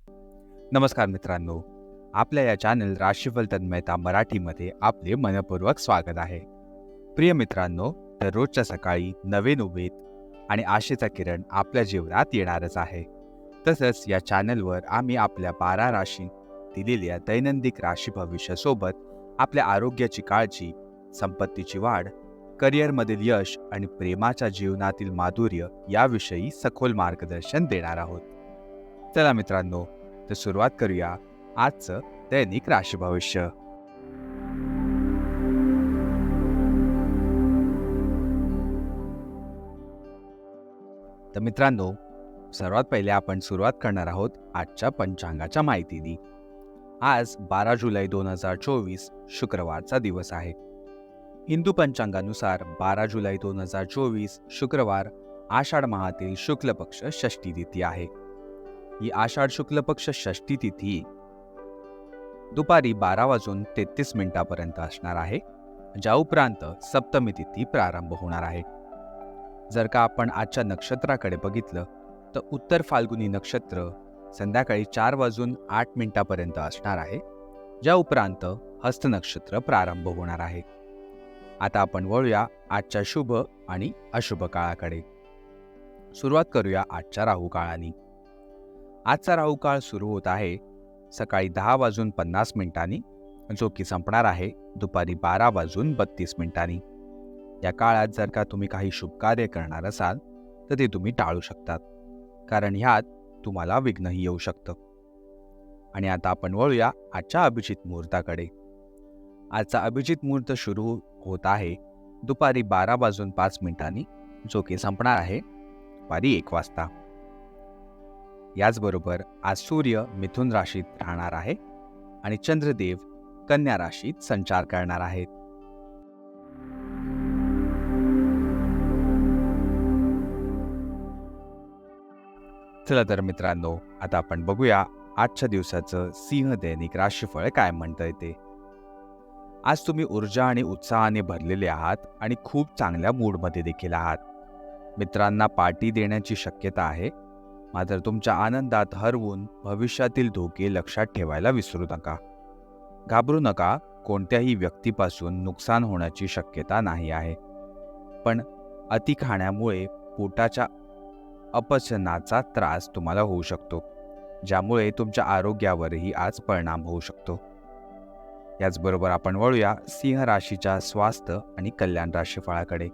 नमस्कार मित्रांनो, आपल्या या चॅनल राशीफल तन्मयता मराठीमध्ये आपले मनपूर्वक स्वागत आहे. प्रिय मित्रांनो, दररोजच्या सकाळी नवीन उमेद आणि आशेचा किरण आपल्या जीवनात येणारच आहे. तसंच या चॅनलवर आम्ही आपल्या 12 राशी दिलेल्या दैनंदिन राशी भविष्यासोबत आपल्या आरोग्याची काळजी, संपत्तीची वाढ, करिअरमधील यश आणि प्रेमाच्या जीवनातील माधुर्य याविषयी सखोल मार्गदर्शन देणार आहोत. चला मित्रांनो, तर सुरुवात करूया आजचं दैनिक राशी भविष्य. तर मित्रांनो, सर्वात पहिले आपण सुरुवात करणार आहोत आजच्या पंचांगाच्या माहितीने. आज 12 जुलै 2024 शुक्रवारचा दिवस आहे. हिंदू पंचांगानुसार 12 जुलै 2024 शुक्रवार आषाढ माहातील शुक्ल पक्ष षष्ठी तिथी आहे. ही आषाढ शुक्ल पक्ष षष्ठी तिथी दुपारी 12:33 असणार आहे, ज्या उपरांत सप्तमी तिथी प्रारंभ होणार आहे. जर का आपण आजच्या नक्षत्राकडे बघितलं तर उत्तर फाल्गुनी नक्षत्र संध्याकाळी 4:08 असणार आहे, ज्या उपरांत हस्त नक्षत्र प्रारंभ होणार आहे. आता आपण वळूया आजच्या शुभ आणि अशुभ काळाकडे. सुरुवात करूया आजच्या राहू काळाने. आजचा राहू काळ सुरू होत आहे सकाळी 10:50 जो की संपणार आहे दुपारी 12:32. या काळात जर का तुम्ही काही शुभ कार्य करणार असाल तर ते तुम्ही टाळू शकतात, कारण ह्यात तुम्हाला विघ्नही येऊ शकतं. आणि आता आपण वळूया आजच्या अभिजित मुहूर्ताकडे. आजचा अभिजित मुहूर्त सुरू होत आहे दुपारी 12:05 जो की संपणार आहे दुपारी 1 वाजता. याचबरोबर आज सूर्य मिथुन राशीत राहणार आहे आणि चंद्रदेव कन्या राशीत संचार करणार आहेत. चला तर मित्रांनो, आता आपण बघूया आजच्या दिवसाचं सिंह दैनिक राशीफळ काय म्हणतंय ते. आज तुम्ही ऊर्जा आणि उत्साहाने भरलेले आहात आणि खूप चांगल्या मूडमध्ये देखील आहात. मित्रांना पार्टी देण्याची शक्यता आहे, मात्र तुमच्या आनंदात हरवून भविष्यातील धोके लक्षात ठेवायला विसरू नका. घाबरू नका, कोणत्याही व्यक्तीपासून नुकसान होण्याची शक्यता नाही आहे, पण अति खाण्यामुळे पोटाच्या अपचनाचा त्रास तुम्हाला होऊ शकतो, ज्यामुळे तुमच्या आरोग्यावरही आज परिणाम होऊ शकतो. याचबरोबर आपण वळूया सिंह राशीच्या स्वास्थ्य आणि कल्याण राशीफळाकडे.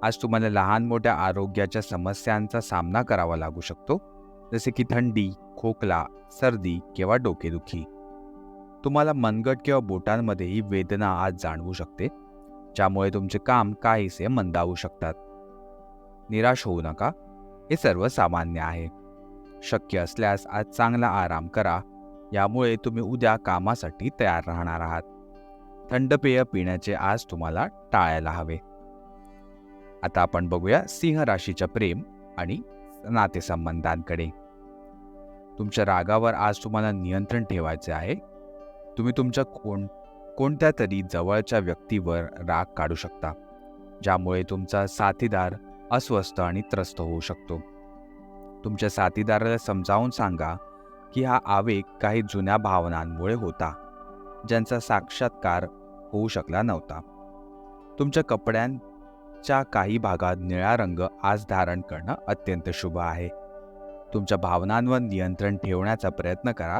आज तुम्हाला लहान मोठ्या आरोग्याच्या समस्यांचा सामना करावा लागू शकतो, जसे की थंडी, खोकला, सर्दी किंवा डोकेदुखी. तुम्हाला मनगट किंवा बोटांमध्येही वेदना आज जाणवू शकते, ज्यामुळे तुमचे काम काहीसे मंदावू शकतात. निराश होऊ नका, हे सर्व सामान्य आहे. शक्य असल्यास आज चांगला आराम करा, यामुळे तुम्ही उद्या कामासाठी तयार राहणार आहात. थंड पेय पिण्याचे आज तुम्हाला टाळायला हवे. आता आपण बघूया सिंह राशीच्या प्रेम आणि नातेसंबंधांकडे. तुमच्या रागावर आज तुम्हाला नियंत्रण ठेवायचे आहे. तुम्ही तुमच्या कोणत्या तरी जवळच्या व्यक्तीवर राग काढू शकता, ज्यामुळे तुमचा साथीदार अस्वस्थ आणि त्रस्त होऊ शकतो. तुमच्या साथीदाराला समजावून सांगा की हा आवेग काही जुन्या भावनांमुळे होता, ज्यांचा साक्षात्कार होऊ शकला नव्हता. तुमच्या कपड्यांच्या काही भागात निळा रंग आज धारण करणं अत्यंत शुभ आहे. तुमच्या भावनांवर नियंत्रण ठेवण्याचा प्रयत्न करा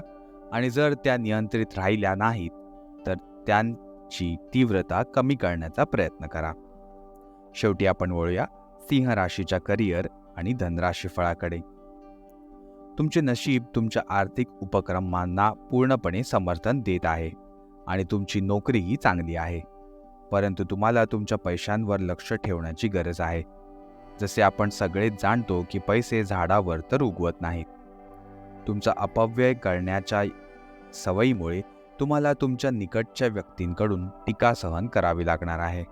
आणि जर त्या नियंत्रित राहिल्या नाहीत तर त्यांची तीव्रता कमी करण्याचा प्रयत्न करा. शेवटी आपण वळूया सिंह राशीच्या करिअर आणि धनराशी फळाकडे. तुमचे नशीब तुमच्या आर्थिक उपक्रमांना पूर्णपणे समर्थन देत आहे आणि तुमची नोकरीही चांगली आहे, परंतु तुम्हाला तुमच्या पैशांवर लक्ष ठेवण्याची गरज आहे. जसे आपण सगळेच जाणतो की पैसे झाडावर तर उगवत नाहीत. तुमचा अपव्यय करण्याच्या सवयीमुळे तुम्हाला तुमच्या निकटच्या व्यक्तींकडून टीका सहन करावी लागणार आहे.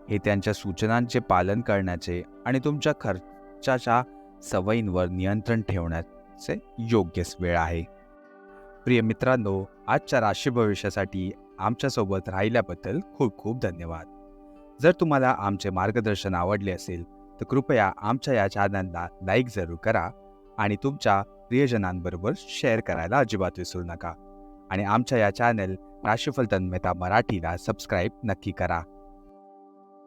हे त्यांच्या सूचनांचे पालन करण्याचे आणि तुमच्या खर्चाच्या सवयींवर नियंत्रण ठेवण्याचे योग्य वेळ आहे. प्रिय मित्रांनो, आजच्या राशी भविष्यासाठी आमच्यासोबत राहिल्याबद्दल खूप खूप धन्यवाद. जर तुम्हाला आमचे मार्गदर्शन आवडले असेल तर कृपया आमच्या या चॅनलला लाईक जरूर करा आणि तुमच्या प्रियजनांबरोबर शेअर करायला अजिबात विसरू नका. आणि आमच्या या चॅनल राशीफल तन्मयता मराठीला सबस्क्राईब नक्की करा.